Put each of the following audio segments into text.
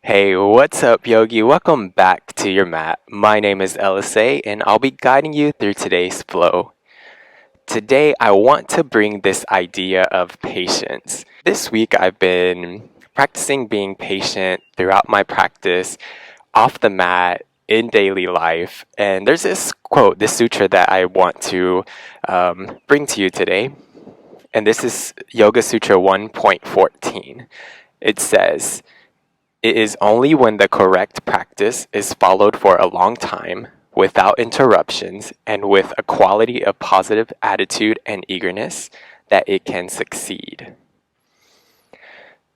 Hey, what's up, Yogi? Welcome back to your mat. My name is Elisei, and I'll be guiding you through today's flow. Today, I want to bring this idea of patience. This week, I've been practicing being patient throughout my practice, off the mat, in daily life. And there's this quote, this sutra that I want to bring to you today. And this is Yoga Sutra 1.14. It says, "It is only when the correct practice is followed for a long time, without interruptions, and with a quality of positive attitude and eagerness, that it can succeed."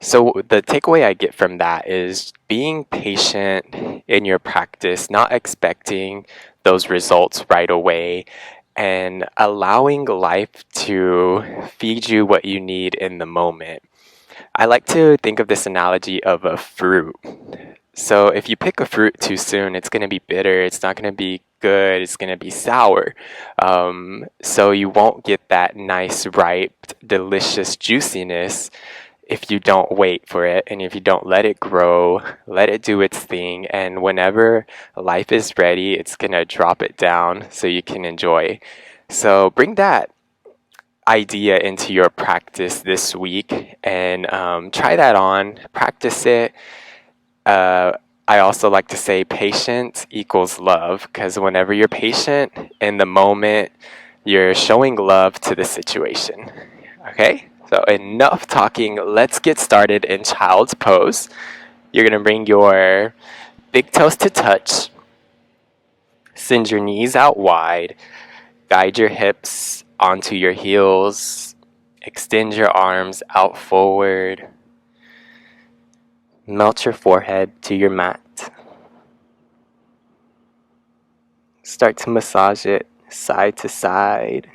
So, the takeaway I get from that is being patient in your practice, not expecting those results right away, and allowing life to feed you what you need in the moment. I like to think of this analogy of a fruit. So if you pick a fruit too soon, it's going to be bitter, it's not going to be good, it's going to be sour. So you won't get that nice, ripe, delicious juiciness if you don't wait for it and if you don't let it grow, let it do its thing. And whenever life is ready, it's going to drop it down so you can enjoy. So bring that idea into your practice this week and try that on, practice it. I also like to say patience equals love, because whenever you're patient in the moment, you're showing love to the situation. Okay? So enough talking. Let's get started in child's pose. You're going to bring your big toes to touch. Send your knees out wide. Guide your hips onto your heels. Extend your arms out forward. Melt your forehead to your mat. Start to massage it side to side.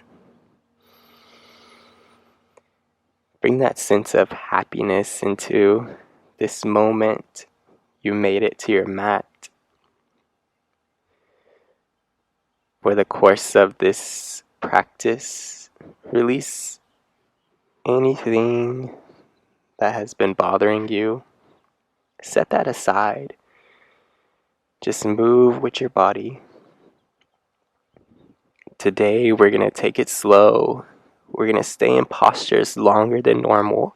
Bring that sense of happiness into this moment. You made it to your mat. For the course of this practice, release anything that has been bothering you. Set that aside. Just move with your body. Today, we're going to take it slow. We're going to stay in postures longer than normal.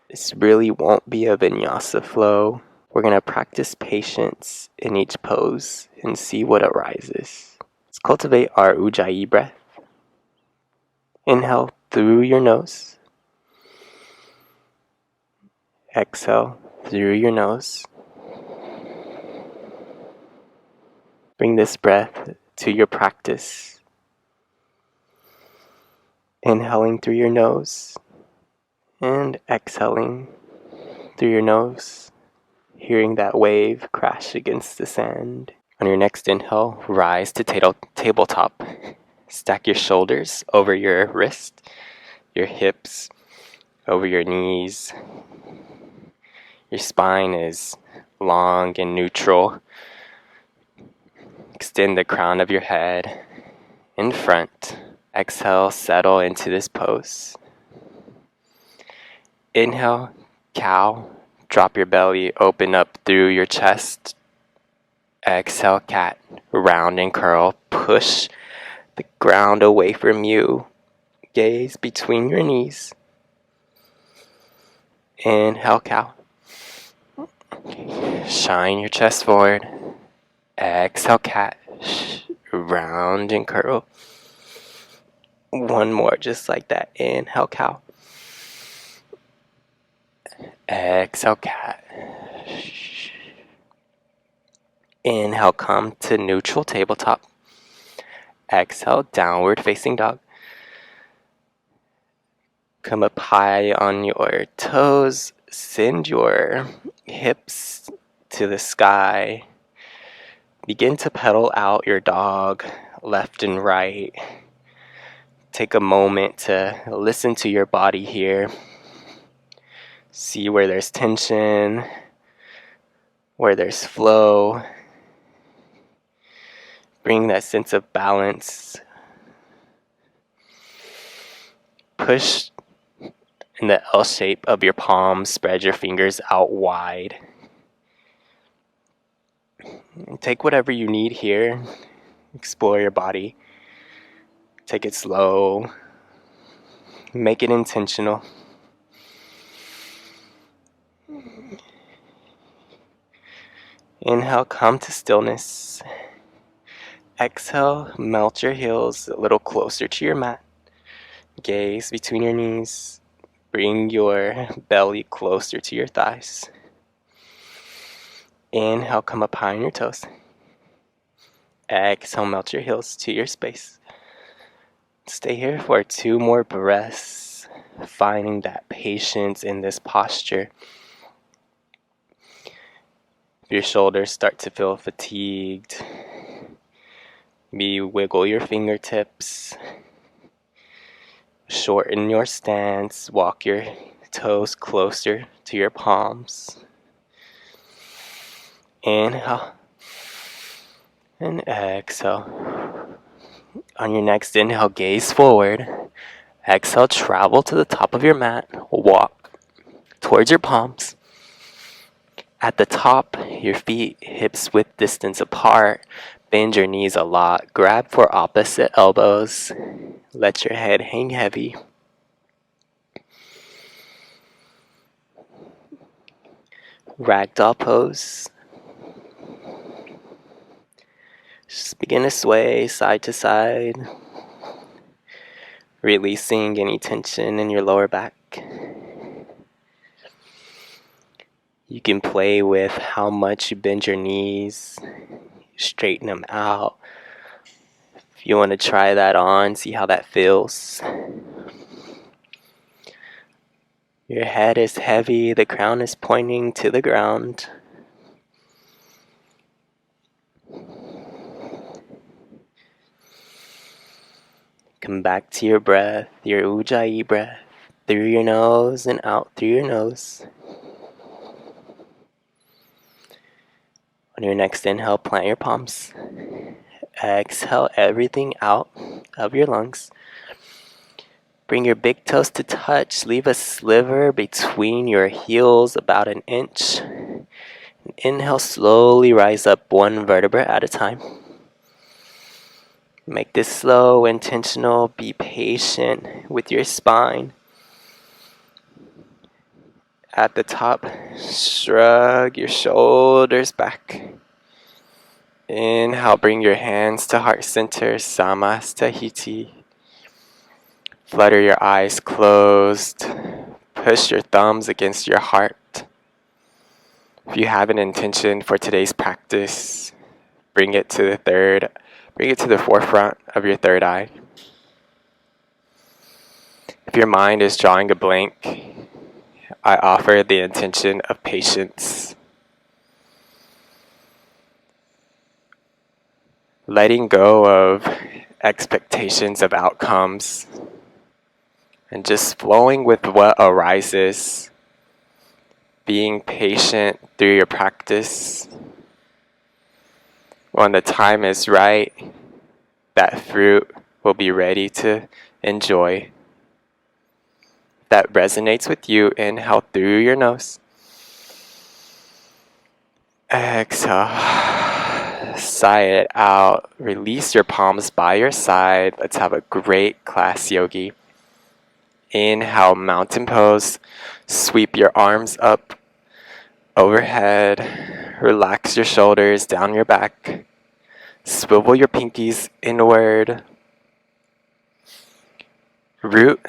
This really won't be a vinyasa flow. We're going to practice patience in each pose and see what arises. Let's cultivate our Ujjayi breath. Inhale through your nose. Exhale through your nose. Bring this breath to your practice. Inhaling through your nose and exhaling through your nose, hearing that wave crash against the sand. On your next inhale, rise to tabletop. Stack your shoulders over your wrist, your hips over your knees. Your spine is long and neutral. Extend the crown of your head in front. Exhale, settle into this pose. Inhale, cow. Drop your belly, open up through your chest. Exhale, cat. Round and curl. Push the ground away from you. Gaze between your knees. Inhale, cow. Shine your chest forward. Exhale, cat. Round and curl. One more, just like that. Inhale, cow. Exhale, cat. Inhale, come to neutral tabletop. Exhale, downward facing dog. Come up high on your toes. Send your hips to the sky. Begin to pedal out your dog left and right. Take a moment to listen to your body here. See where there's tension, where there's flow. Bring that sense of balance. Push in the L shape of your palms. Spread your fingers out wide. And take whatever you need here. Explore your body. Take it slow. Make it intentional. Inhale, come to stillness. Exhale, melt your heels a little closer to your mat. Gaze between your knees. Bring your belly closer to your thighs. Inhale, come up high on your toes. Exhale, melt your heels to your space. Stay here for 2 more breaths, finding that patience in this posture. If your shoulders start to feel fatigued, maybe wiggle your fingertips. Shorten your stance, walk your toes closer to your palms. Inhale and exhale. On your next inhale, gaze forward. Exhale, travel to the top of your mat. Walk towards your palms. At the top, your feet hips width distance apart. Bend your knees a lot. Grab for opposite elbows. Let your head hang heavy. Ragdoll Pose. Just begin to sway side to side, releasing any tension in your lower back. You can play with how much you bend your knees, straighten them out. If you want to try that on, see how that feels. Your head is heavy, the crown is pointing to the ground. Come back to your breath, your Ujjayi breath, through your nose and out through your nose. On your next inhale, plant your palms. Exhale everything out of your lungs. Bring your big toes to touch. Leave a sliver between your heels, about an inch. Inhale, slowly rise up 1 vertebra at a time. Make this slow, intentional. Be patient with your spine. At the top, shrug your shoulders back. Inhale, bring your hands to heart center, Samastahiti. Flutter your eyes closed. Push your thumbs against your heart. If you have an intention for today's practice, bring it to the forefront of your third eye. If your mind is drawing a blank, I offer the intention of patience. Letting go of expectations of outcomes and just flowing with what arises. Being patient through your practice. When the time is right, that fruit will be ready to enjoy. If that resonates with you, inhale through your nose. Exhale. Sigh it out. Release your palms by your side. Let's have a great class yogi. Inhale, mountain pose. Sweep your arms up overhead. Relax your shoulders down your back. Swivel your pinkies inward. Root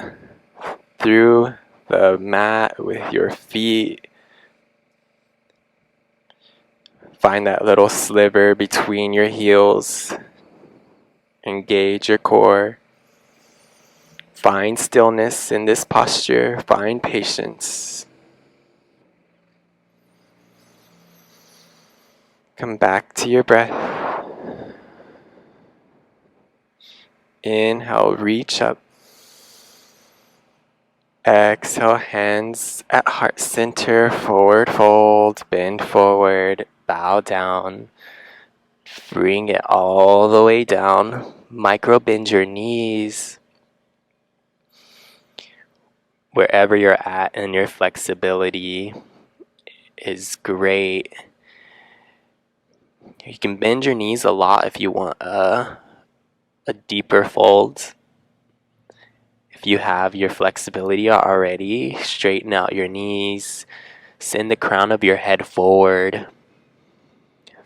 through the mat with your feet. Find that little sliver between your heels. Engage your core. Find stillness in this posture. Find patience. Come back to your breath. Inhale, reach up. Exhale, hands at heart center, forward fold, bend forward, bow down. Bring it all the way down. Micro bend your knees. Wherever you're at and your flexibility is great. You can bend your knees a lot if you want a deeper fold. If you have your flexibility already, straighten out your knees, send the crown of your head forward.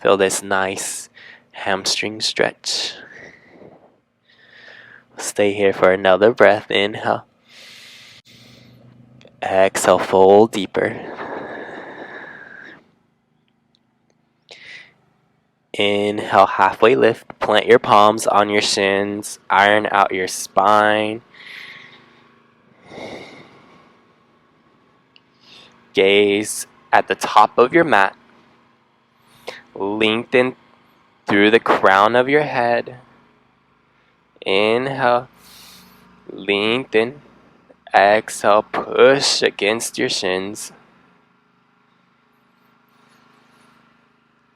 Feel this nice hamstring stretch. Stay here for another breath. Inhale. Exhale, fold deeper. Inhale, halfway lift. Plant your palms on your shins. Iron out your spine. Gaze at the top of your mat. Lengthen through the crown of your head. Inhale. Lengthen. Exhale, push against your shins.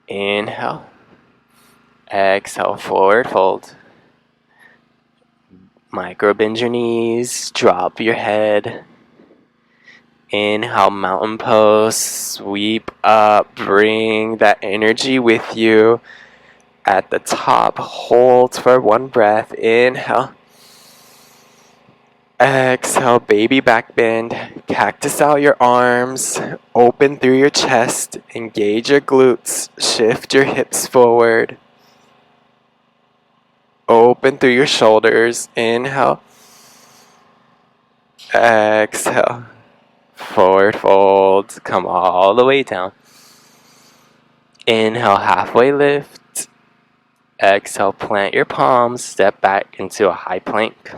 Inhale. Exhale, forward fold. Micro bend your knees, drop your head. Inhale, mountain pose, sweep up, bring that energy with you. At the top, hold for one breath. Inhale. Exhale, baby back bend. Cactus out your arms. Open through your chest. Engage your glutes. Shift your hips forward. Open through your shoulders. Inhale. Exhale. Forward fold. Come all the way down. Inhale, halfway lift. Exhale, plant your palms. Step back into a high plank.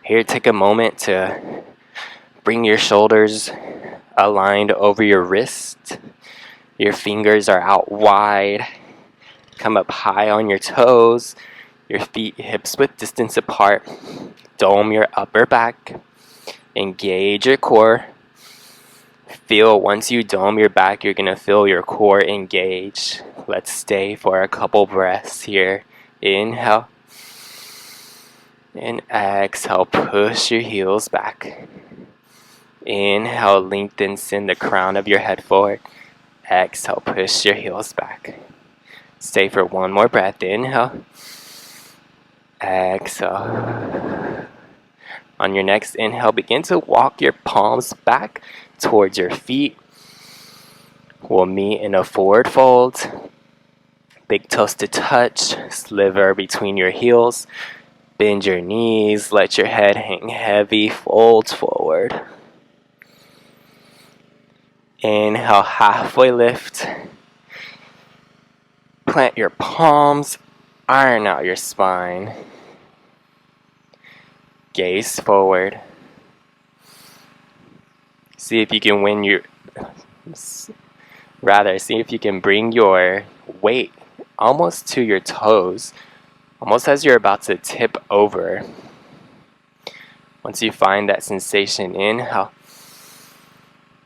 Here, take a moment to bring your shoulders aligned over your wrist. Your fingers are out wide. Come up high on your toes. Your feet hips width distance apart. Dome your upper back. Engage your core. Feel once you dome your back, you're going to feel your core engage. Let's stay for a couple breaths here. Inhale. And exhale, push your heels back. Inhale, lengthen, send the crown of your head forward. Exhale, push your heels back. Stay for one more breath. Inhale. Exhale. On your next inhale, begin to walk your palms back towards your feet. We'll meet in a forward fold. Big toes to touch, sliver between your heels. Bend your knees, let your head hang heavy, fold forward. Inhale, halfway lift. Plant your palms, iron out your spine. Gaze forward. See if you can see if you can bring your weight almost to your toes, almost as you're about to tip over. Once you find that sensation, inhale.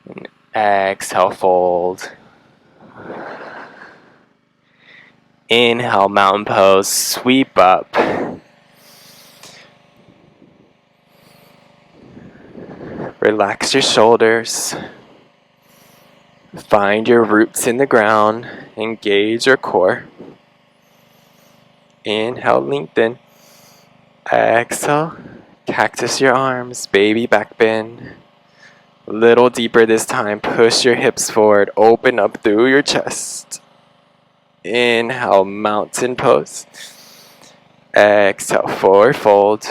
And exhale, fold. Inhale, mountain pose, sweep up. Relax your shoulders. Find your roots in the ground. Engage your core. Inhale, lengthen. Exhale, cactus your arms, baby back bend. A little deeper this time. Push your hips forward. Open up through your chest. Inhale, mountain pose. Exhale, forward fold.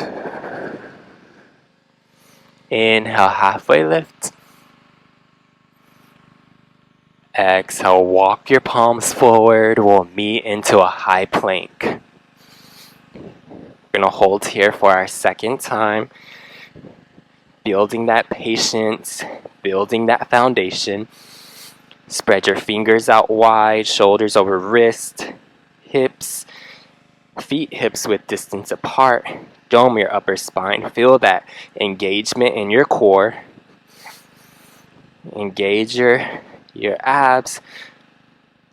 Inhale, halfway lift. Exhale, walk your palms forward. We'll meet into a high plank. We're going to hold here for our second time. Building that patience, building that foundation. Spread your fingers out wide, shoulders over wrist, hips, feet hips width distance apart. Dome your upper spine. Feel that engagement in your core. Engage your abs.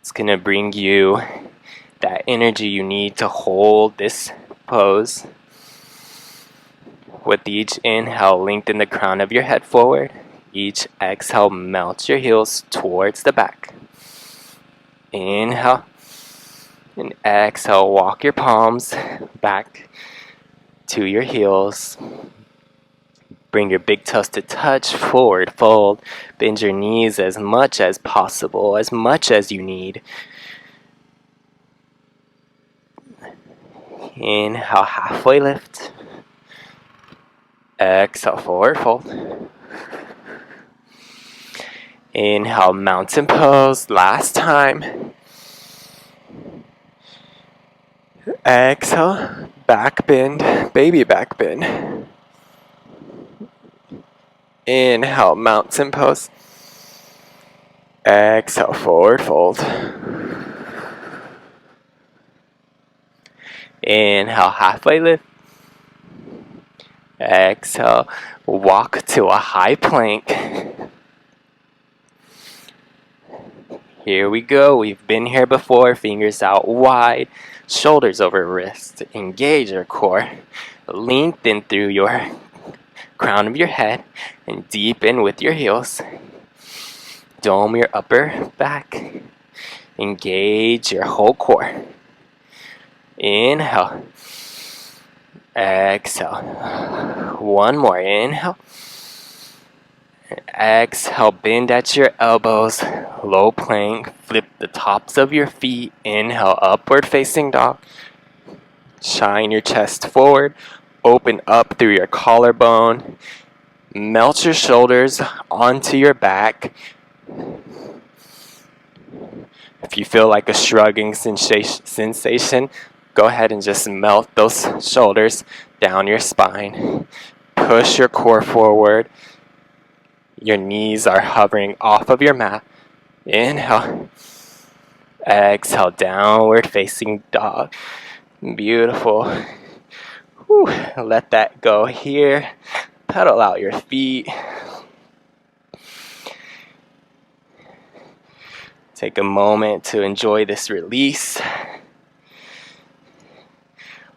It's going to bring you that energy you need to hold this pose. With each inhale, lengthen the crown of your head forward. Each exhale, melt your heels towards the back. Inhale. And exhale, walk your palms back to your heels. Bring your big toes to touch, forward fold. Bend your knees as much as possible, as much as you need. Inhale, halfway lift. Exhale, forward fold. Inhale, mountain pose, last time. Exhale, back bend, baby back bend. Inhale, mountain pose. Exhale, forward fold. Inhale, halfway lift. Exhale, walk to a high plank. Here we go. We've been here before. Fingers out wide, shoulders over wrist. Engage your core. Lengthen through your crown of your head and deepen with your heels. Dome your upper back. Engage your whole core. Inhale. Exhale. One more. Inhale. Exhale, bend at your elbows, low plank, flip the tops of your feet, inhale, upward facing dog. Shine your chest forward, open up through your collarbone, melt your shoulders onto your back. If you feel like a shrugging sensation, go ahead and just melt those shoulders down your spine. Push your core forward. Your knees are hovering off of your mat. Inhale. Exhale, downward facing dog. Beautiful. Whew. Let that go here. Pedal out your feet. Take a moment to enjoy this release.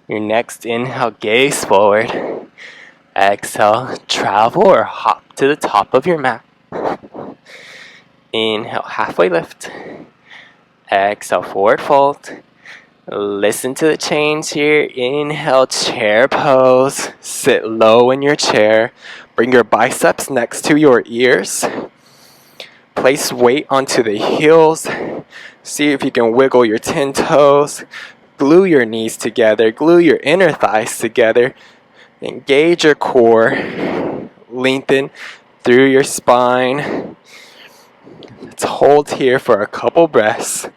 Your next inhale, gaze forward. Exhale, travel or hop to the top of your mat. Inhale, halfway lift. Exhale, forward fold. Listen to the change here. Inhale, chair pose. Sit low in your chair. Bring your biceps next to your ears. Place weight onto the heels. See if you can wiggle your 10 toes. Glue your knees together. Glue your inner thighs together. Engage your core. Lengthen through your spine. Let's hold here for a couple breaths.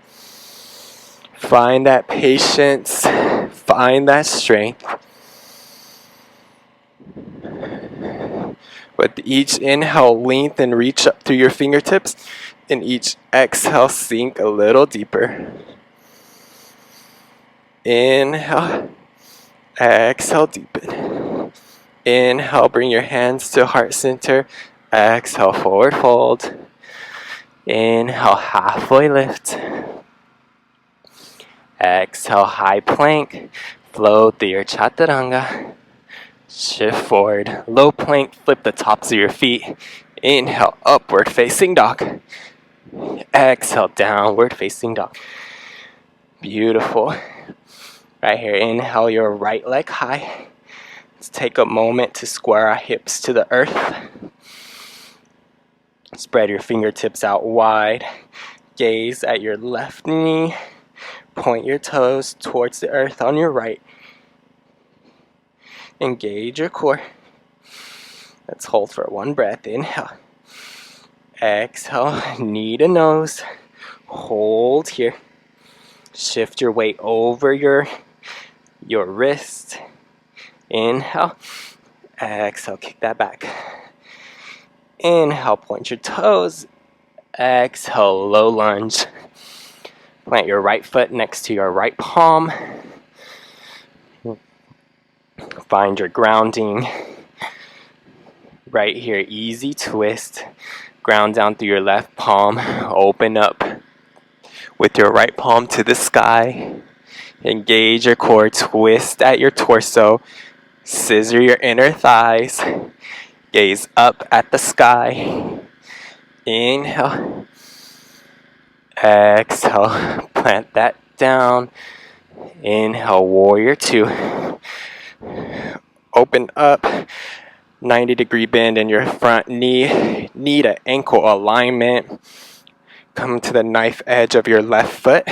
Find that patience. Find that strength. With each inhale, lengthen, reach up through your fingertips. And each exhale, sink a little deeper. Inhale. Exhale, deepen. Inhale, bring your hands to heart center. Exhale, forward fold. Inhale, halfway lift. Exhale, high plank. Flow through your chaturanga. Shift forward. Low plank, flip the tops of your feet. Inhale, upward facing dog. Exhale, downward facing dog. Beautiful. Right here, inhale your right leg high. Let's take a moment to square our hips to the earth. Spread your fingertips out wide. Gaze at your left knee. Point your toes towards the earth on your right. Engage your core. Let's hold for one breath. Inhale. Exhale, knee to nose. Hold here. Shift your weight over your wrist. Inhale. Exhale, kick that back. Inhale, point your toes. Exhale, low lunge. Plant your right foot next to your right palm. Find your grounding. Right here, easy twist. Ground down through your left palm. Open up with your right palm to the sky. Engage your core. Twist at your torso. Scissor your inner thighs. Gaze up at the sky. Inhale. Exhale, plant that down. Inhale, warrior two. Open up, 90-degree bend in your front knee. Knee to ankle alignment. Come to the knife edge of your left foot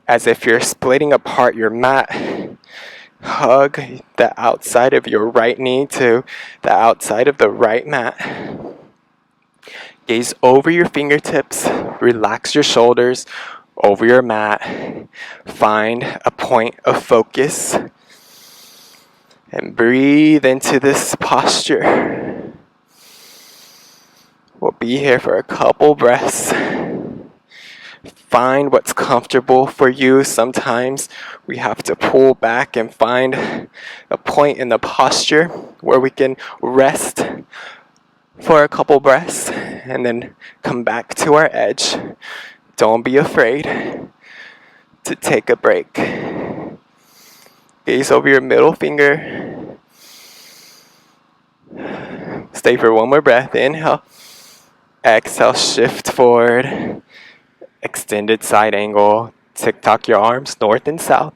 as if you're splitting apart your mat. Hug the outside of your right knee to the outside of the right mat. Gaze over your fingertips. Relax your shoulders over your mat. Find a point of focus. And breathe into this posture. We'll be here for a couple breaths. Find what's comfortable for you. Sometimes we have to pull back and find a point in the posture where we can rest for a couple breaths and then come back to our edge. Don't be afraid to take a break. Gaze over your middle finger. Stay for one more breath. Inhale. Exhale, shift forward. Extended side angle. Tick-tock your arms north and south.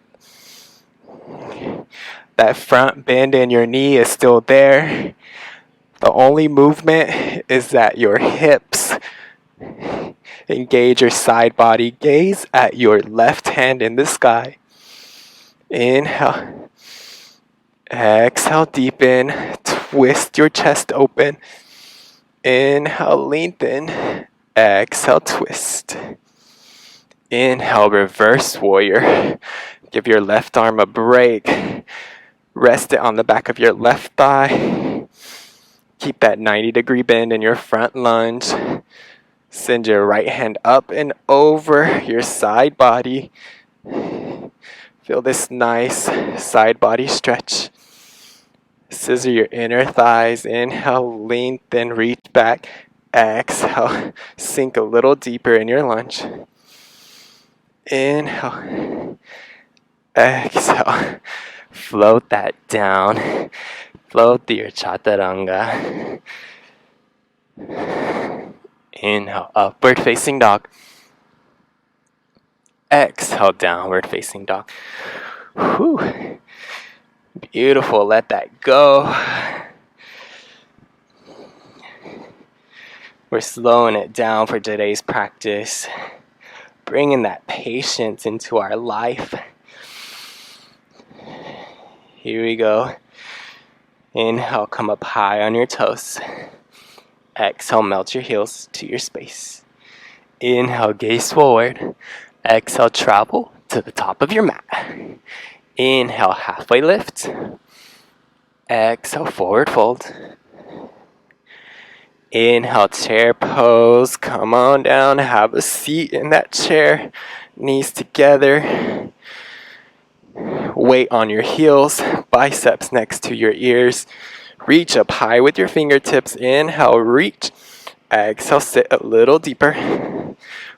That front bend in your knee is still there. The only movement is that your hips engage your side body. Gaze at your left hand in the sky. Inhale. Exhale, deepen. Twist your chest open. Inhale, lengthen. Exhale, twist. Inhale, reverse warrior. Give your left arm a break. Rest it on the back of your left thigh. Keep that 90-degree bend in your front lunge. Send your right hand up and over your side body. Feel this nice side body stretch. Scissor your inner thighs. Inhale, lengthen, reach back. Exhale, sink a little deeper in your lunge. Inhale. Exhale. Float that down. Float through your chaturanga. Inhale, upward facing dog. Exhale, downward facing dog. Whew. Beautiful, let that go. We're slowing it down for today's practice. Bringing that patience into our life. Here we go. Inhale, come up high on your toes. Exhale, melt your heels to your space. Inhale, gaze forward. Exhale, travel to the top of your mat. Inhale, halfway lift. Exhale, forward fold. Inhale, chair pose. Come on down, have a seat in that chair. Knees together. Weight on your heels, biceps next to your ears. Reach up high with your fingertips. Inhale, reach. Exhale, sit a little deeper.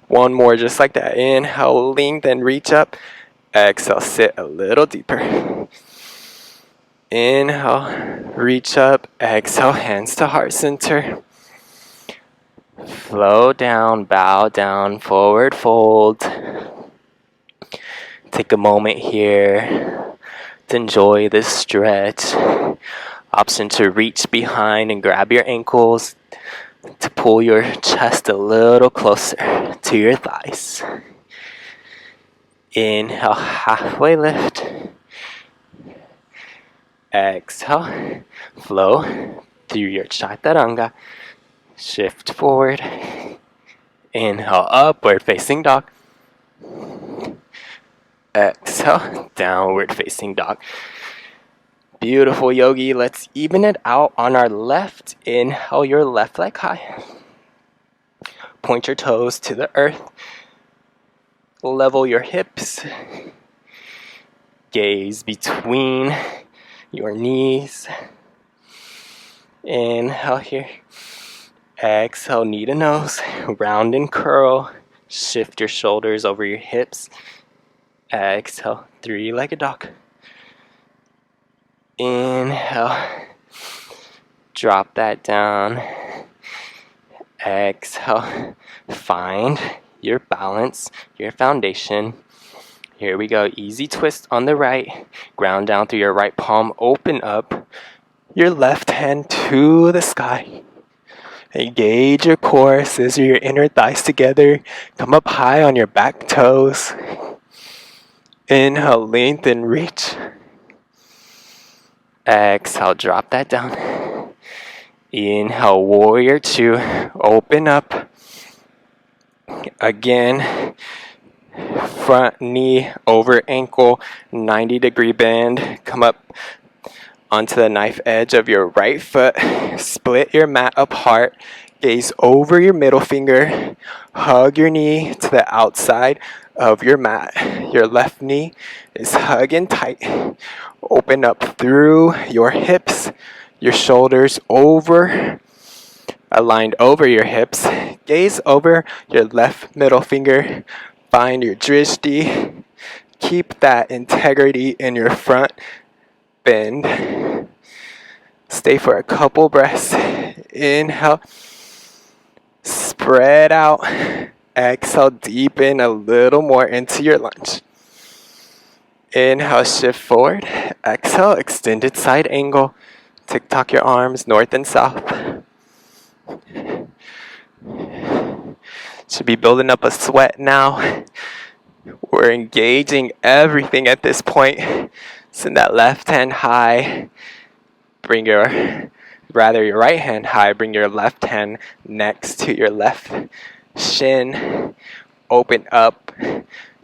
One more just like that. Inhale, lengthen, reach up. Exhale, sit a little deeper. Inhale, reach up. Exhale, hands to heart center. Flow down, bow down, forward fold. Take a moment here to enjoy this stretch. Option to reach behind and grab your ankles to pull your chest a little closer to your thighs. Inhale, halfway lift. Exhale, flow through your chaturanga. Shift forward. Inhale, upward facing dog. Exhale, downward facing dog. Beautiful, yogi. Let's even it out on our left. Inhale your left leg high. Point your toes to the earth. Level your hips. Gaze between your knees. Inhale here. Exhale, knee to nose. Round and curl. Shift your shoulders over your hips. Exhale, three-legged dog. Inhale. Drop that down. Exhale. Find your balance, your foundation. Here we go. Easy twist on the right. Ground down through your right palm. Open up your left hand to the sky. Engage your core. Scissor your inner thighs together. Come up high on your back toes. Inhale, lengthen, reach. Exhale, drop that down. Inhale, warrior two. Open up. Again. Front knee over ankle, 90-degree bend. Come up onto the knife edge of your right foot. Split your mat apart. Gaze over your middle finger. Hug your knee to the outside of your mat. Your left knee is hugging tight. Open up through your hips. Your shoulders over, aligned over your hips. Gaze over your left middle finger. Find your drishti. Keep that integrity in your front bend. Stay for a couple breaths. Inhale. Spread out. Exhale, deepen a little more into your lunge. Inhale, shift forward. Exhale, extended side angle. Tick-tock your arms north and south. Should be building up a sweat now. We're engaging everything at this point. Send that left hand high. Bring your right hand high. Bring your left hand next to your left shin. Open up.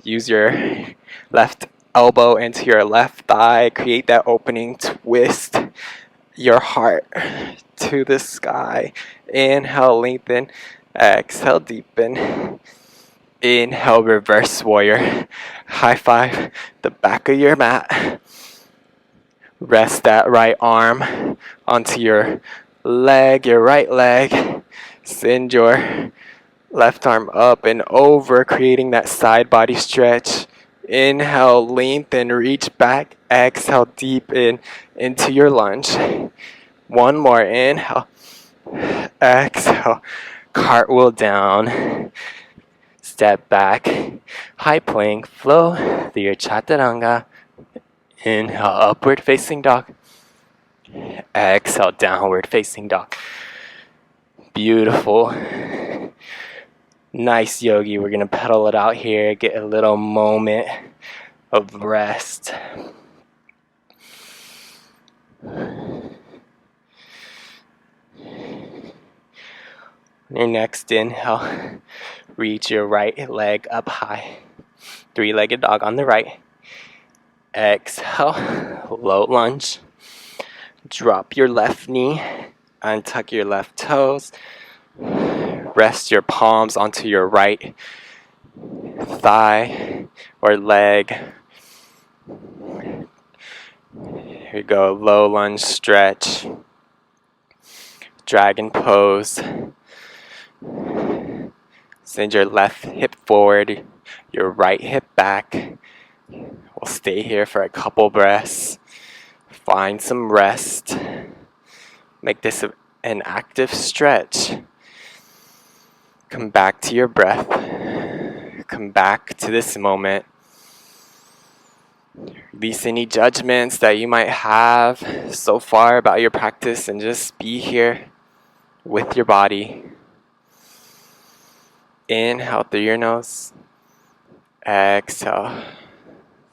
Use your left elbow into your left thigh. Create that opening. Twist your heart to the sky. Inhale, lengthen. Exhale, deepen. Inhale, reverse warrior. High five the back of your mat. Rest that right arm onto your leg, your right leg. Send your left arm up and over, creating that side body stretch. Inhale, lengthen, reach back. Exhale, deepen into your lunge. One more, inhale. Exhale, cartwheel down. Step back, high plank, flow through your chaturanga. Inhale, upward facing dog. Exhale, downward facing dog. Beautiful. Nice, yogi. We're going to pedal it out here, get a little moment of rest. On your next inhale, reach your right leg up high. Three-legged dog on the right. Exhale, low lunge. Drop your left knee. Untuck your left toes. Rest your palms onto your right thigh or leg. Here we go, low lunge stretch. Dragon pose. Send your left hip forward, your right hip back. We'll stay here for a couple breaths. Find some rest. Make this an active stretch. Come back to your breath. Come back to this moment. Release any judgments that you might have so far about your practice and just be here with your body. Inhale through your nose. Exhale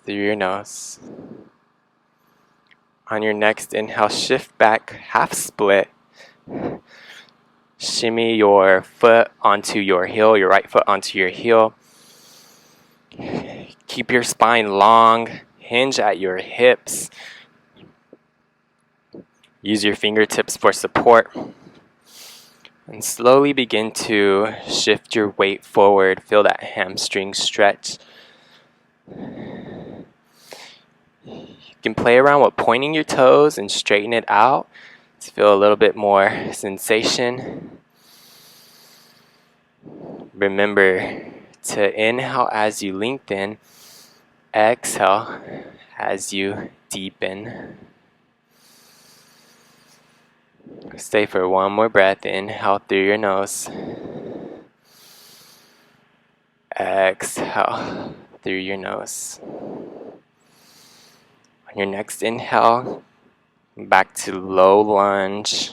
through your nose. On your next inhale, shift back, half split. Shimmy your foot onto your heel, your right foot onto your heel. Keep your spine long, hinge at your hips. Use your fingertips for support. And slowly begin to shift your weight forward. Feel that hamstring stretch. You can play around with pointing your toes and straighten it out to feel a little bit more sensation. Remember to inhale as you lengthen, exhale as you deepen. Stay for one more breath. Inhale through your nose. Exhale through your nose. On your next inhale, back to low lunge.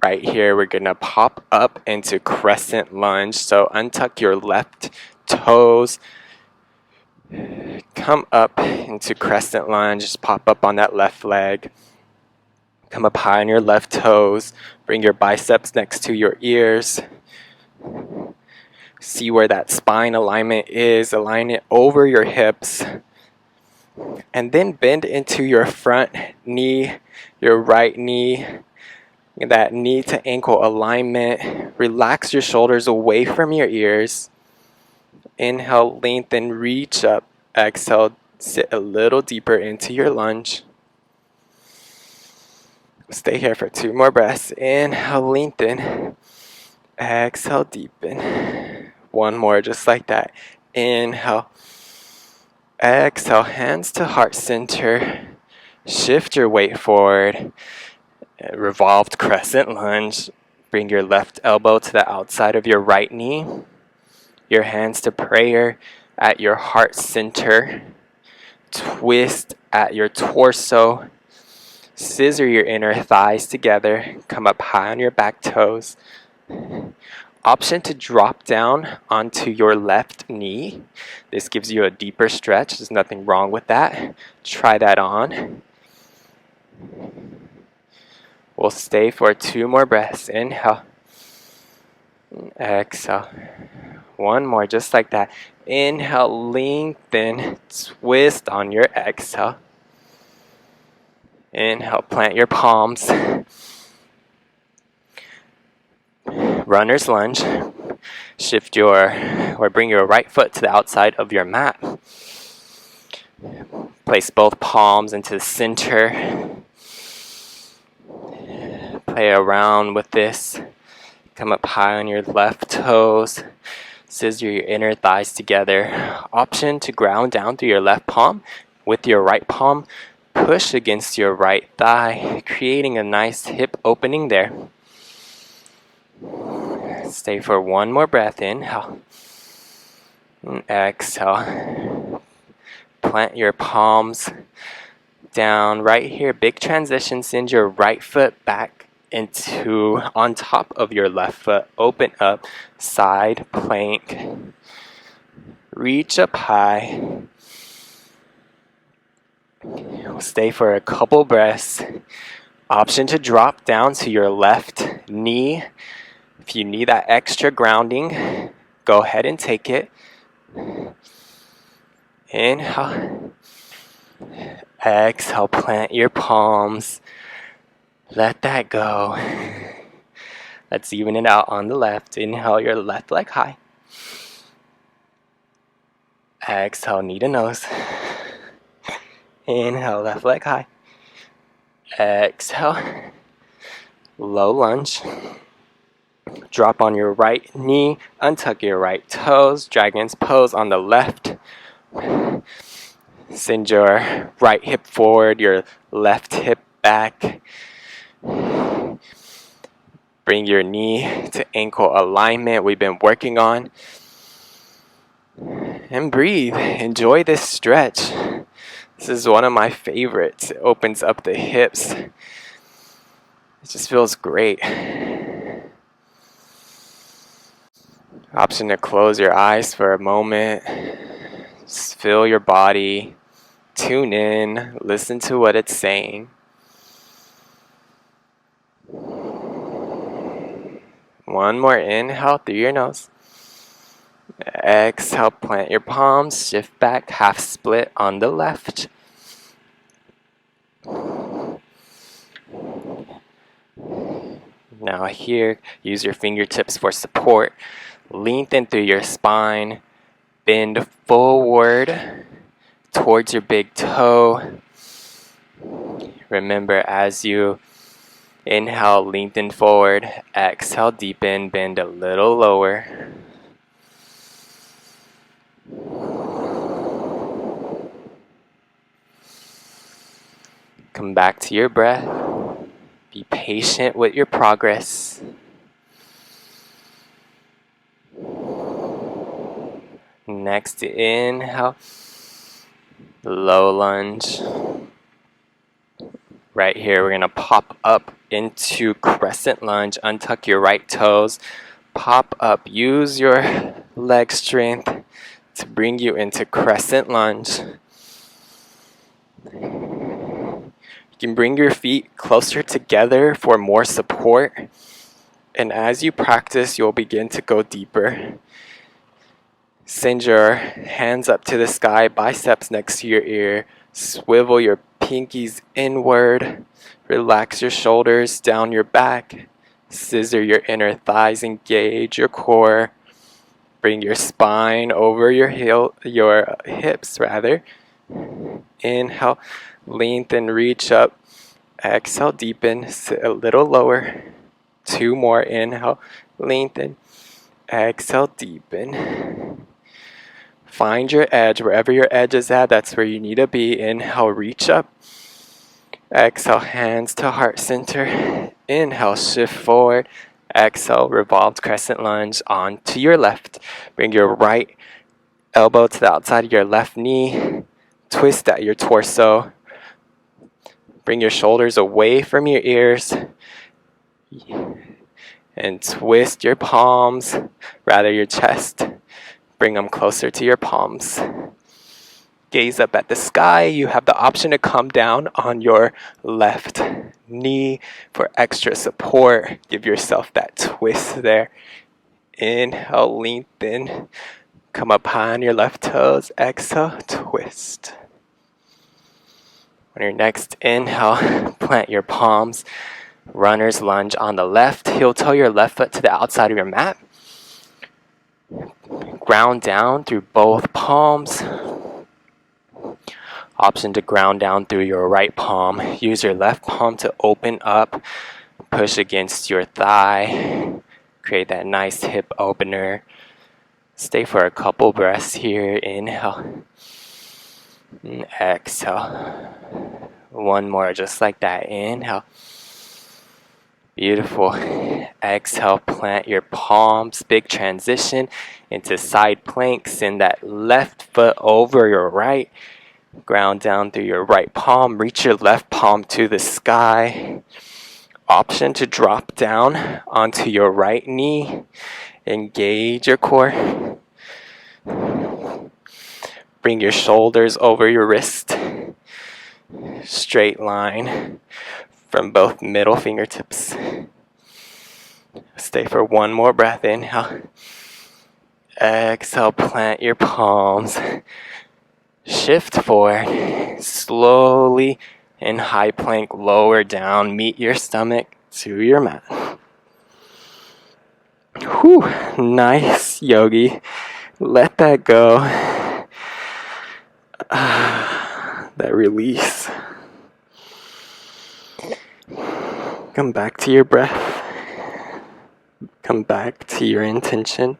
Right here, we're gonna pop up into Crescent Lunge. So untuck your left toes. Come up into Crescent Lunge. Just pop up on that left leg. Come up high on your left toes. Bring your biceps next to your ears. See where that spine alignment is. Align it over your hips. And then bend into your front knee, your right knee. That knee to ankle alignment. Relax your shoulders away from your ears. Inhale, lengthen, reach up. Exhale, sit a little deeper into your lunge. Stay here for 2 more breaths. Inhale, lengthen. Exhale, deepen. 1 more, just like that. Inhale. Exhale, hands to heart center. Shift your weight forward. Revolved Crescent Lunge. Bring your left elbow to the outside of your right knee. Your hands to prayer at your heart center. Twist at your torso. Scissor your inner thighs together. Come up high on your back toes. Option to drop down onto your left knee. This gives you a deeper stretch. There's nothing wrong with that. Try that on. We'll stay for 2 more breaths. Inhale. Exhale. 1 more, just like that. Inhale, lengthen, twist on your exhale. Inhale, plant your palms. Runner's lunge. Shift or bring your right foot to the outside of your mat. Place both palms into the center. Play around with this. Come up high on your left toes. Scissor your inner thighs together. Option to ground down through your left palm. With your right palm, push against your right thigh, creating a nice hip opening there. Stay for 1 more breath. Inhale. Exhale. Plant your palms down right here. Big transition. Send your right foot back into on top of your left foot. Open up, side plank. Reach up high. Stay for a couple breaths. Option to drop down to your left knee. If you need that extra grounding, go ahead and take it. Inhale. Exhale, plant your palms. Let that go. Let's even it out on the left. Inhale your left leg high. Exhale, knee to nose. Inhale, left leg high. Exhale. Low lunge. Drop on your right knee. Untuck your right toes. Dragon's pose on the left. Send your right hip forward, your left hip back. Bring your knee to ankle alignment we've been working on. And breathe. Enjoy this stretch. This is one of my favorites. It opens up the hips. It just feels great. Option to close your eyes for a moment. Just feel your body. Tune in. Listen to what it's saying. One more inhale through your nose. Exhale, plant your palms, shift back, half split on the left. Now here, use your fingertips for support. Lengthen through your spine. Bend forward towards your big toe. Remember, as you inhale, lengthen forward. Exhale, deepen, bend a little lower. Come back to your breath. Be patient with your progress. Next inhale, low lunge. Right here, we're going to pop up into Crescent Lunge. Untuck your right toes. Pop up. Use your leg strength to bring you into Crescent Lunge. You can bring your feet closer together for more support. And as you practice, you'll begin to go deeper. Send your hands up to the sky, biceps next to your ear. Swivel your pinkies inward. Relax your shoulders down your back. Scissor your inner thighs, engage your core. Bring your spine over your hips rather. Inhale, lengthen, reach up. Exhale, deepen, sit a little lower. 2 more, inhale, lengthen. Exhale, deepen. Find your edge, wherever your edge is at, that's where you need to be. Inhale, reach up. Exhale, hands to heart center. Inhale, shift forward. Exhale, revolved crescent lunge onto your left. Bring your right elbow to the outside of your left knee. Twist at your torso. Bring your shoulders away from your ears. And twist your palms, rather your chest. Bring them closer to your palms. Gaze up at the sky. You have the option to come down on your left knee for extra support. Give yourself that twist there. Inhale, lengthen. Come up high on your left toes. Exhale, twist. On your next inhale, plant your palms. Runner's lunge on the left. Heel toe your left foot to the outside of your mat. Ground down through both palms. Option to ground down through your right palm. Use your left palm to open up. Push against your thigh. Create that nice hip opener. Stay for a couple breaths here. Inhale. And exhale. One more just like that. Inhale. Beautiful. Exhale, plant your palms. Big transition into side plank. Send that left foot over your right. Ground down through your right palm. Reach your left palm to the sky. Option to drop down onto your right knee. Engage your core. Bring your shoulders over your wrist. Straight line from both middle fingertips. Stay for one more breath. Inhale. Exhale, plant your palms. Shift forward. Slowly in high plank, lower down. Meet your stomach to your mat. Whew, nice, yogi. Let that go. That release. Come back to your breath. Come back to your intention.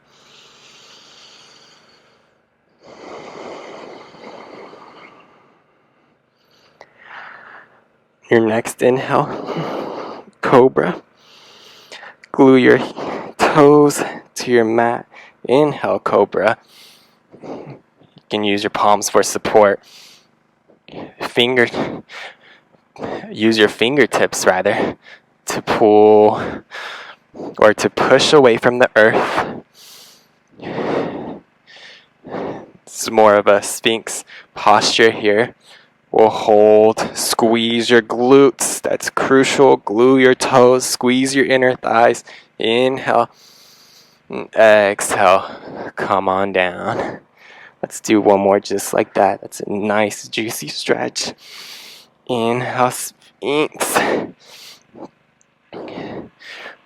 Your next inhale, cobra. Glue your toes to your mat. Inhale, cobra. You can use your palms for support. Use your fingertips rather to pull or to push away from the earth. It's more of a Sphinx posture here. We'll hold, squeeze your glutes. That's crucial. Glue your toes, squeeze your inner thighs. Inhale, exhale. Come on down. Let's do one more just like that. That's a nice juicy stretch. Inhale, Sphinx.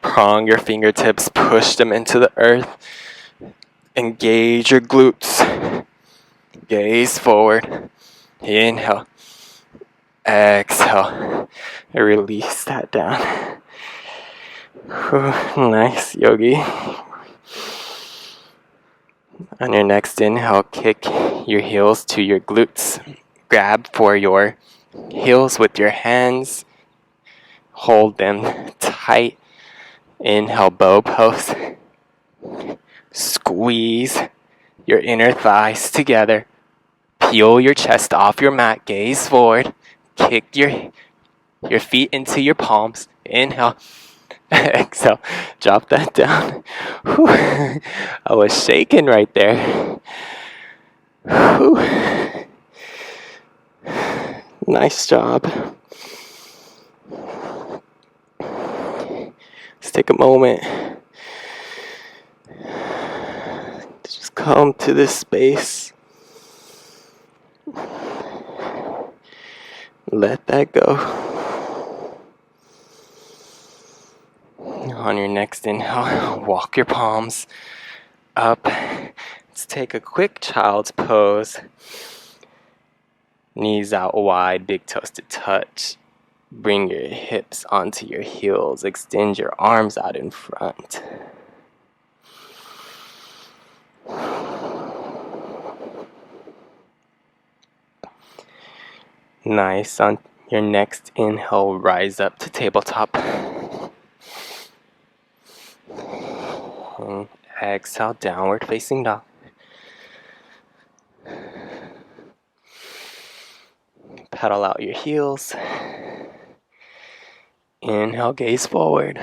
Prong your fingertips, push them into the earth. Engage your glutes. Gaze forward. Inhale. Exhale. Release that down. Whew, nice, yogi. On your next inhale, kick your heels to your glutes. Grab for your heels with your hands. Hold them tight. Inhale, bow pose. Squeeze your inner thighs together. Peel your chest off your mat, gaze forward. Kick your feet into your palms. Inhale. Exhale. Drop that down. Whew. I was shaking right there. Whew. Nice job. Let's take a moment to just come to this space. Let that go. On your next inhale, walk your palms up. Let's take a quick child's pose. Knees out wide, big toes to touch. Bring your hips onto your heels. Extend your arms out in front. Nice. On your next inhale, rise up to tabletop. And exhale, downward facing dog. Pedal out your heels. Inhale, gaze forward.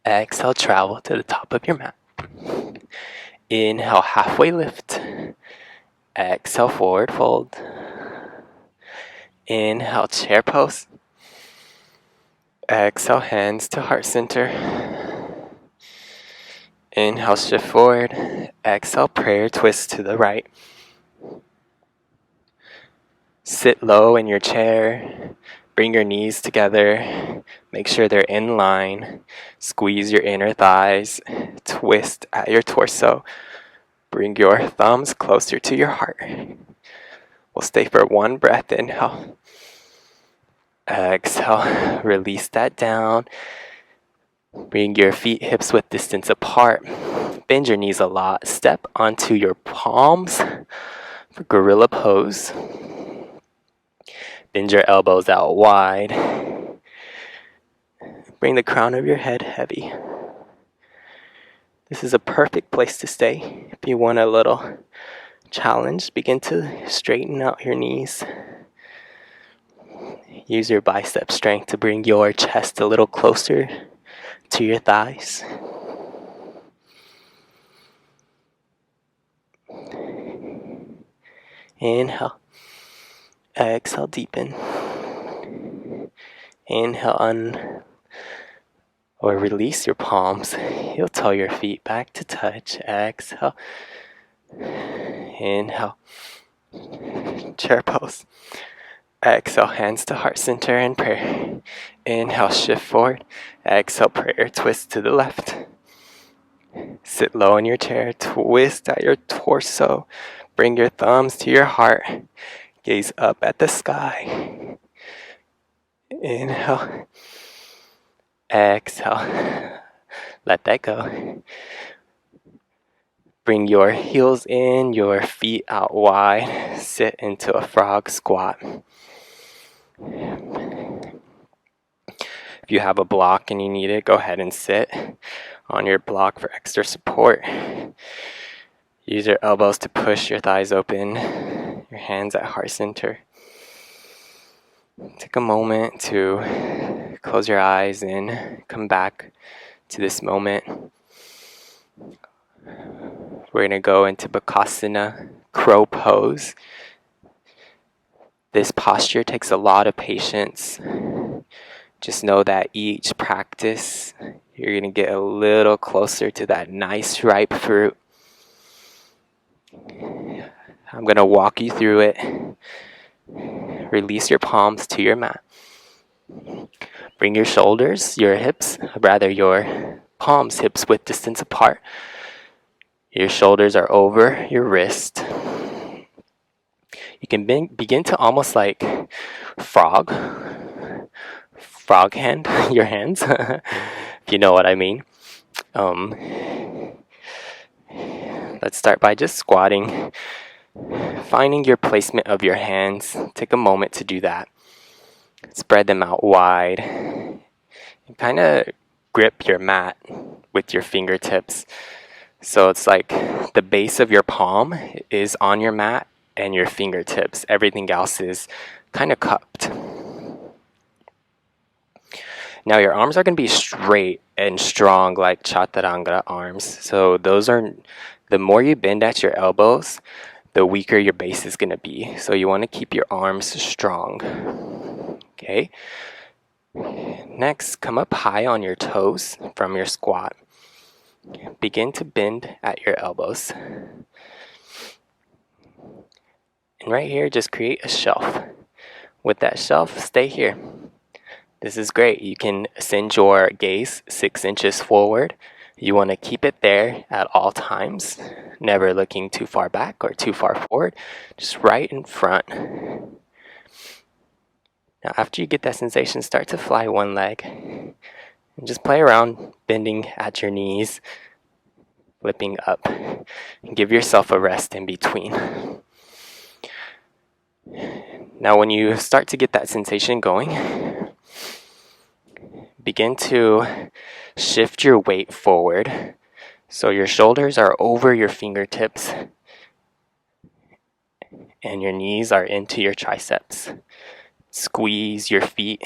Exhale, travel to the top of your mat. Inhale, halfway lift. Exhale, forward fold. Inhale, chair pose. Exhale, hands to heart center. Inhale, shift forward. Exhale, prayer twist to the right. Sit low in your chair. Bring your knees together. Make sure they're in line. Squeeze your inner thighs. Twist at your torso. Bring your thumbs closer to your heart. We'll stay for one breath. Inhale. Exhale. Release that down. Bring your feet hips width distance apart. Bend your knees a lot. Step onto your palms for gorilla pose. Bend your elbows out wide. Bring the crown of your head heavy. This is a perfect place to stay. If you want a little challenge, begin to straighten out your knees. Use your bicep strength to bring your chest a little closer to your thighs. Inhale. Exhale, deepen. Inhale, or release your palms. Heel toe your feet back to touch. Exhale. Inhale. Chair pose. Exhale, hands to heart center in prayer. Inhale, shift forward. Exhale, prayer twist to the left. Sit low in your chair. Twist at your torso. Bring your thumbs to your heart. Gaze up at the sky. Inhale. Exhale. Let that go. Bring your heels in, your feet out wide. Sit into a frog squat. If you have a block and you need it, go ahead and sit on your block for extra support. Use your elbows to push your thighs open, your hands at heart center. Take a moment to close your eyes and come back to this moment. We're going to go into Bakasana, crow pose. This posture takes a lot of patience. Just know that each practice, you're going to get a little closer to that nice ripe fruit. I'm going to walk you through it. Release your palms to your mat. Bring your shoulders, your palms hips width distance apart. Your shoulders are over your wrist. You can begin to almost like frog hand, your hands, if you know what I mean. Let's start by just squatting, finding your placement of your hands. Take a moment to do that. Spread them out wide and kind of grip your mat with your fingertips. So it's like the base of your palm is on your mat and your fingertips. Everything else is kind of cupped. Now your arms are going to be straight and strong like chaturanga arms. So those are, the more you bend at your elbows, the weaker your base is going to be. So you want to keep your arms strong. Okay. Next, come up high on your toes from your squat. Begin to bend at your elbows. And right here, just create a shelf. With that shelf, stay here. This is great. You can send your gaze 6 inches forward. You want to keep it there at all times, never looking too far back or too far forward, just right in front. Now, after you get that sensation, start to fly one leg and just play around, bending at your knees, flipping up, and give yourself a rest in between. Now, when you start to get that sensation going, begin to shift your weight forward so your shoulders are over your fingertips and your knees are into your triceps. Squeeze your feet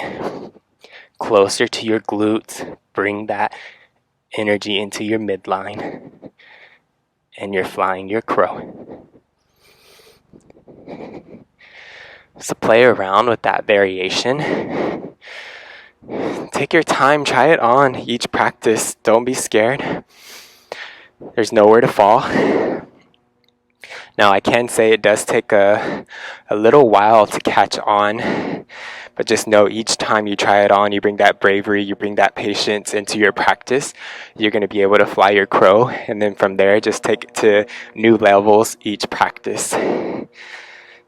closer to your glutes. Bring that energy into your midline, and you're flying your crow. So play around with that variation. Take your time, try it on each practice. Don't be scared. There's nowhere to fall. Now, I can say it does take a little while to catch on, but just know each time you try it on, you bring that bravery, you bring that patience into your practice, you're going to be able to fly your crow, and then from there, just take it to new levels each practice.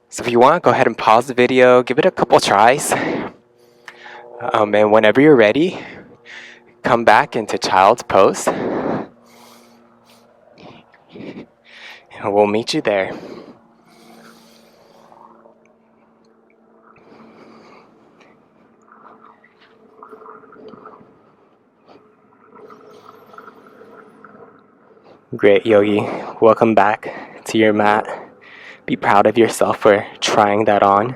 So if you want, go ahead and pause the video, give it a couple tries, and whenever you're ready, come back into Child's Pose, and we'll meet you there. Great, Yogi. Welcome back to your mat. Be proud of yourself for trying that on.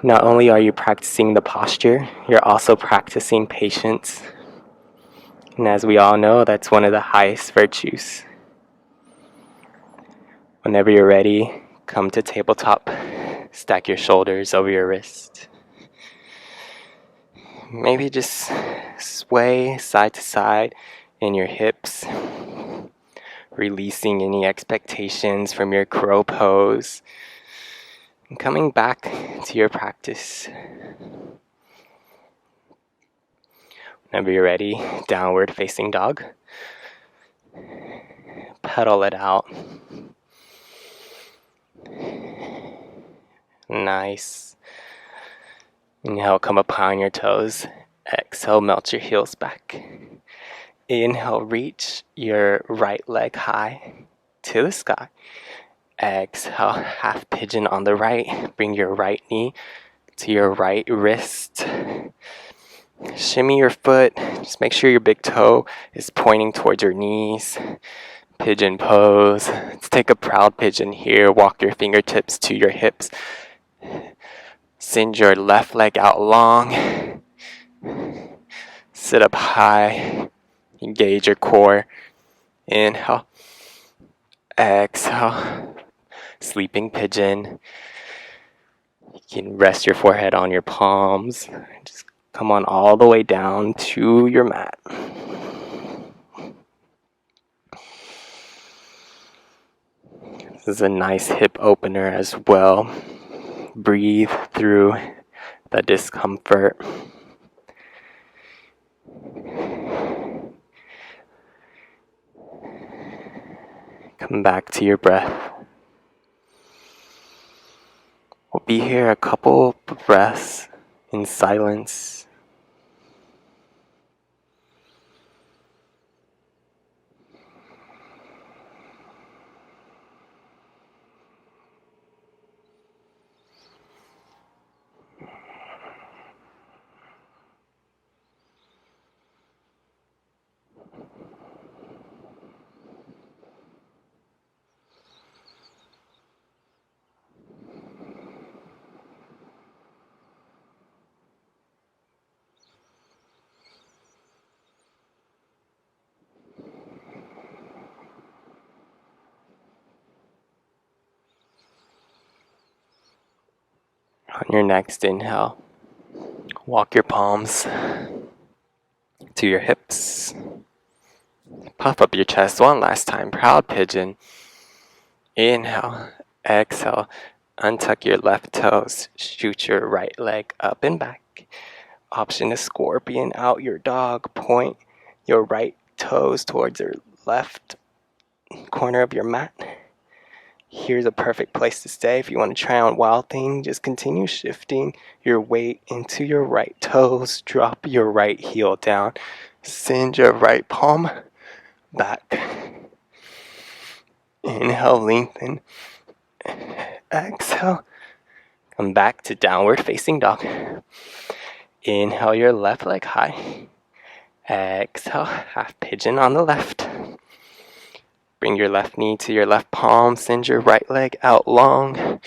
Not only are you practicing the posture, you're also practicing patience. And as we all know, that's one of the highest virtues. Whenever you're ready, come to tabletop. Stack your shoulders over your wrist. Maybe just sway side to side in your hips, releasing any expectations from your crow pose, and coming back to your practice. Whenever you're ready, downward facing dog. Pedal it out. Nice. Inhale, come up high on your toes. Exhale, melt your heels back. Inhale, reach your right leg high to the sky. Exhale, half pigeon on the right. Bring your right knee to your right wrist. Shimmy your foot. Just make sure your big toe is pointing towards your knees. Pigeon pose. Let's take a proud pigeon here. Walk your fingertips to your hips. Send your left leg out long. Sit up high. Engage your core. Inhale. Exhale. Sleeping pigeon. You can rest your forehead on your palms. Just come on all the way down to your mat. This is a nice hip opener as well. Breathe through the discomfort. Come back to your breath. We'll be here a couple breaths in silence. On your next inhale, walk your palms to your hips. Puff up your chest one last time, proud pigeon. Inhale, exhale, untuck your left toes, shoot your right leg up and back. Option is scorpion out your dog, point your right toes towards your left corner of your mat. Here's a perfect place to stay. If you want to try on wild thing, just continue shifting your weight into your right toes. Drop your right heel down. Send your right palm back. Inhale, lengthen. Exhale. Come back to downward facing dog. Inhale your left leg high. Exhale, half pigeon on the left. Bring your left knee to your left palm. Send your right leg out long.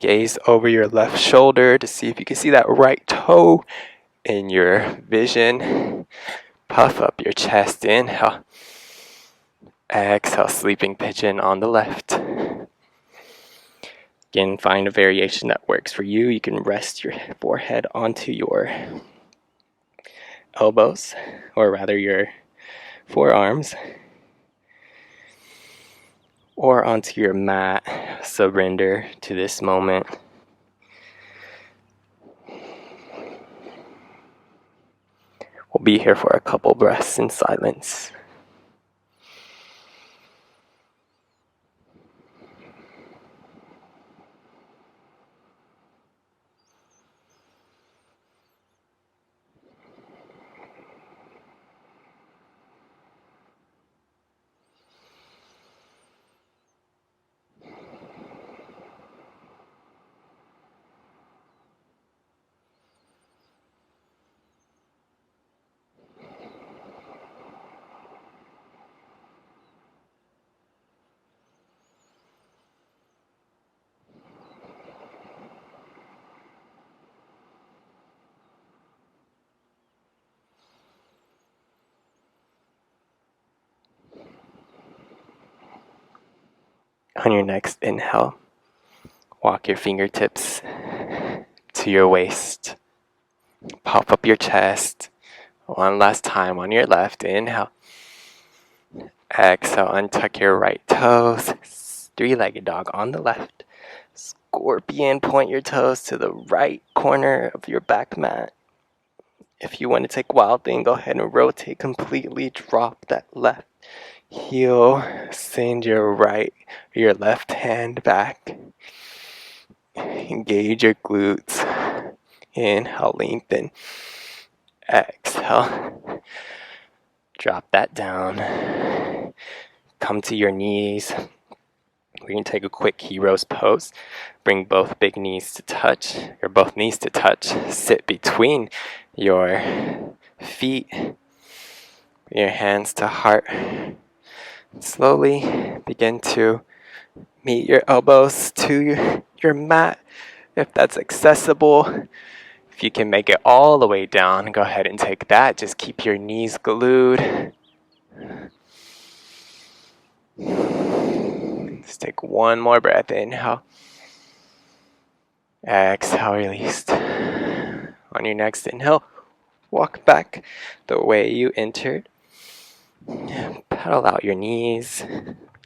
Gaze over your left shoulder to see if you can see that right toe in your vision. Puff up your chest. Inhale. Exhale, sleeping pigeon on the left. Again, find a variation that works for you. You can rest your forehead onto your elbows, or rather your forearms, or onto your mat. Surrender to this moment. We'll be here for a couple breaths in silence. On your next inhale, walk your fingertips to your waist. Pop up your chest. One last time on your left. Inhale. Exhale, untuck your right toes. Three-legged dog on the left. Scorpion, point your toes to the right corner of your back mat. If you want to take wild thing, go ahead and rotate completely. Drop that left heel. Send your left hand back. Engage your glutes. Inhale, lengthen. Exhale. Drop that down. Come to your knees. We're going to take a quick hero's pose. Bring both big knees to touch, or both knees to touch. Sit between your feet. Bring your hands to heart. Slowly begin to meet your elbows to your mat, if that's accessible. If you can make it all the way down, go ahead and take that. Just keep your knees glued. Just take one more breath. Inhale. Exhale, released. On your next inhale, walk back the way you entered. Pedal out your knees.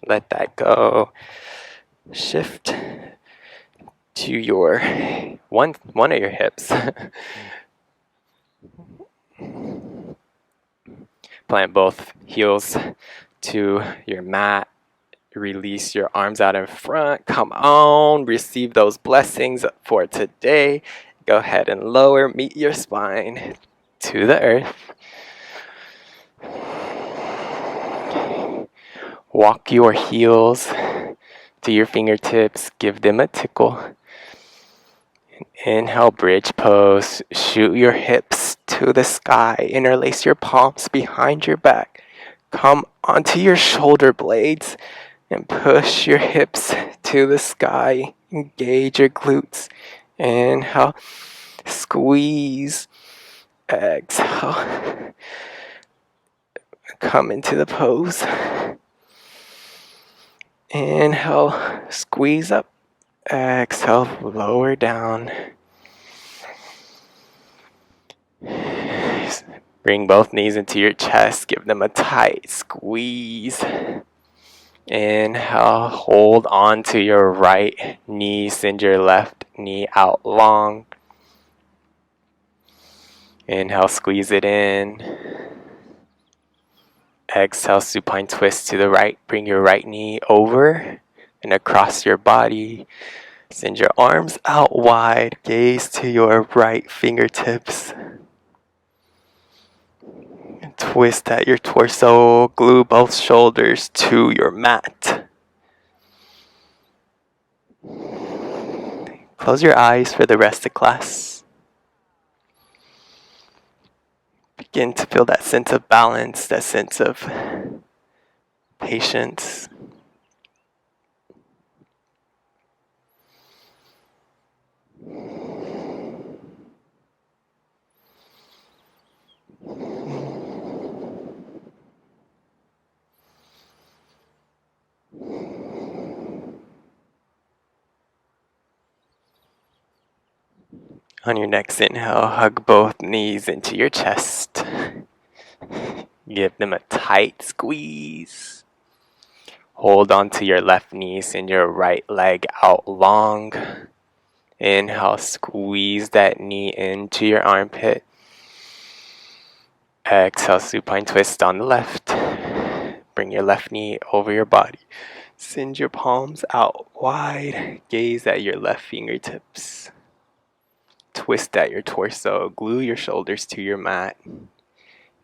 Let that go. Shift to your one of your hips. Plant both heels to your mat. Release your arms out in front. Come on, receive those blessings for today. Go ahead and lower, meet your spine to the earth. Walk your heels to your fingertips. Give them a tickle. Inhale, bridge pose. Shoot your hips to the sky. Interlace your palms behind your back. Come onto your shoulder blades and push your hips to the sky. Engage your glutes. Inhale, squeeze. Exhale. Come into the pose. Inhale, squeeze up. Exhale, lower down. Bring both knees into your chest. Give them a tight squeeze. Inhale, hold on to your right knee. Send your left knee out long. Inhale, squeeze it in. Exhale, supine twist to the right. Bring your right knee over and across your body. Send your arms out wide. Gaze to your right fingertips. Twist at your torso. Glue both shoulders to your mat. Close your eyes for the rest of class. Begin to feel that sense of balance, that sense of patience. On your next inhale, hug both knees into your chest. Give them a tight squeeze. Hold on to your left knee, send your right leg out long. Inhale, squeeze that knee into your armpit. Exhale, supine twist on the left. Bring your left knee over your body. Send your palms out wide. Gaze at your left fingertips. Twist at your torso. Glue your shoulders to your mat.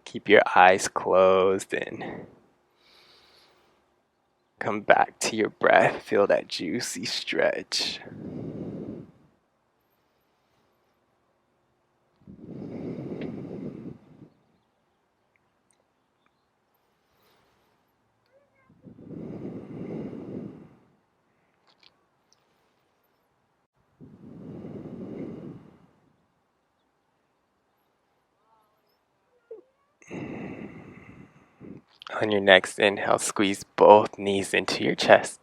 Keep your eyes closed and come back to your breath. Feel that juicy stretch. On your next inhale, squeeze both knees into your chest.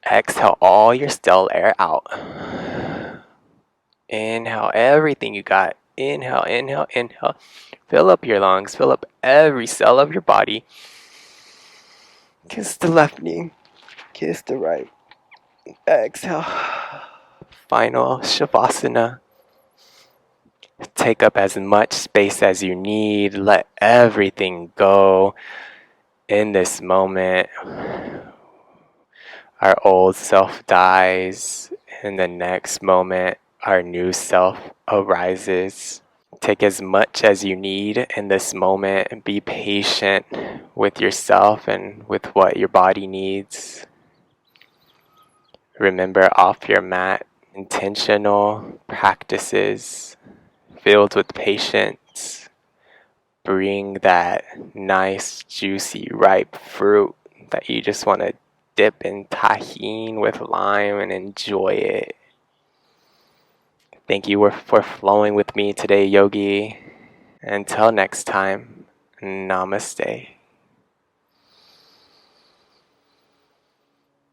Exhale all your stale air out. Inhale everything you got. Inhale, inhale, inhale. Fill up your lungs. Fill up every cell of your body. Kiss the left knee. Kiss the right. Exhale. Final Shavasana. Take up as much space as you need. Let everything go. In this moment, our old self dies. In the next moment, our new self arises. Take as much as you need in this moment and be patient with yourself and with what your body needs. Remember, off your mat, intentional practices filled with patience bring that nice, juicy, ripe fruit that you just want to dip in tahini with lime and enjoy it. Thank you for flowing with me today, Yogi. Until next time, namaste.